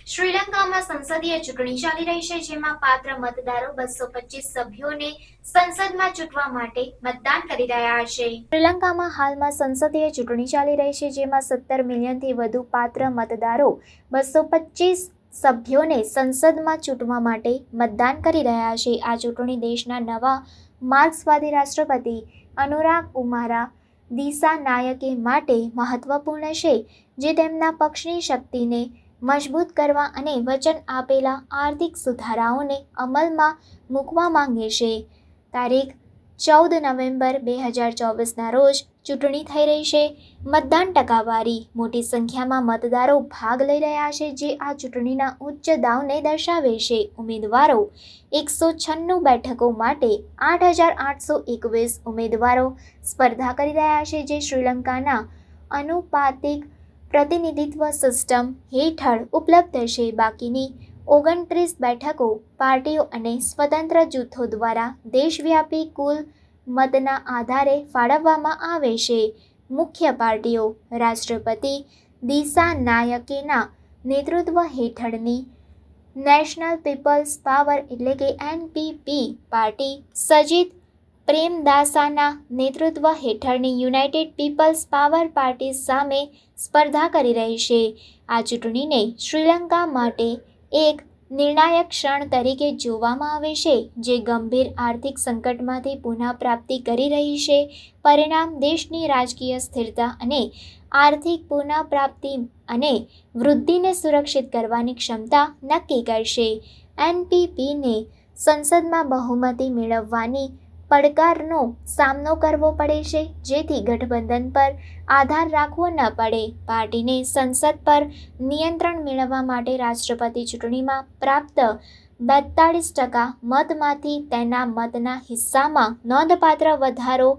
શ્રીલંકામાં સંસદીય ચૂંટણી ચાલી રહી છે, જેમાં પાત્ર મતદારો 225 સભ્યોને સંસદમાં ચૂંટવા માટે મતદાન કરી રહ્યા છે. શ્રીલંકામાં હાલમાં સંસદીય ચૂંટણી ચાલી રહી છે, જેમાં 17 મિલિયનથી વધુ પાત્ર મતદારો 225 સભ્યોને સંસદમાં ચૂંટવા માટે મતદાન કરી રહ્યા છે. આ ચૂંટણી દેશના નવા માર્ક્સવાદી રાષ્ટ્રપતિ અનુરાગ કુમારા દિસાનાયકે માટે મહત્વપૂર્ણ છે, જે તેમના પક્ષની શક્તિને મજબૂત કરવા અને વચન આપેલા આર્થિક સુધારાઓને અમલમાં મૂકવા માંગે છે. તારીખ 14 નવેમ્બર 2024ના રોજ ચૂંટણી થઈ રહી છે. મતદાન ટકાવારી: મોટી સંખ્યામાં મતદારો ભાગ લઈ રહ્યા છે, જે આ ચૂંટણીના ઉચ્ચ દાવને દર્શાવે છે. ઉમેદવારો 196 બેઠકો માટે 8,821 ઉમેદવારો સ્પર્ધા કરી રહ્યા છે, જે શ્રીલંકાના આનુપાતિક પ્રતિનિધિત્વ સિસ્ટમ હેઠળ ઉપલબ્ધ છે. બાકીની 29 બેઠકો પાર્ટીઓ અને સ્વતંત્ર જૂથો દ્વારા દેશવ્યાપી કુલ મતના આધારે ફાળવવામાં આવે છે. મુખ્ય પાર્ટીઓ: રાષ્ટ્રપતિ દિસાનાયકેના નેતૃત્વ હેઠળની national people's power NPP party Sajith પ્રેમદાસાના નેતૃત્વ હેઠળની યુનાઇટેડ પીપલ્સ પાવર પાર્ટી સામે સ્પર્ધા કરી રહી છે. આ ચૂંટણીને શ્રીલંકા માટે એક નિર્ણાયક ક્ષણ તરીકે જોવામાં આવે છે, જે ગંભીર આર્થિક સંકટમાંથી પુનઃપ્રાપ્તિ કરી રહી છે. પરિણામ દેશની રાજકીય સ્થિરતા અને આર્થિક પુનઃપ્રાપ્તિ અને વૃદ્ધિને સુરક્ષિત કરવાની ક્ષમતા નક્કી કરશે. NPPને સંસદમાં બહુમતી મેળવવાની પડકારનો સામનો કરવો પડે છે, જેથી ગઠબંધન પર આધાર રાખવો ન પડે. પાર્ટીને સંસદ પર નિયંત્રણ મેળવવા માટે રાષ્ટ્રપતિ ચૂંટણીમાં પ્રાપ્ત 42% મતમાંથી તેના મતના હિસ્સામાં નોંધપાત્ર વધારો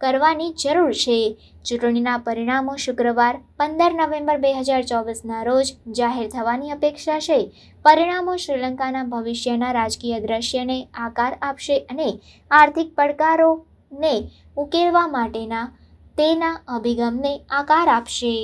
કરવાની જરૂર છે. ચૂંટણીના પરિણામો શુક્રવાર 15 નવેમ્બર 2024ના રોજ જાહેર થવાની અપેક્ષા છે. પરિણામો શ્રીલંકાના ભવિષ્યના રાજકીય દૃશ્યને આકાર આપશે અને આર્થિક પડકારોને ઉકેલવા માટેના તેના અભિગમને આકાર આપશે.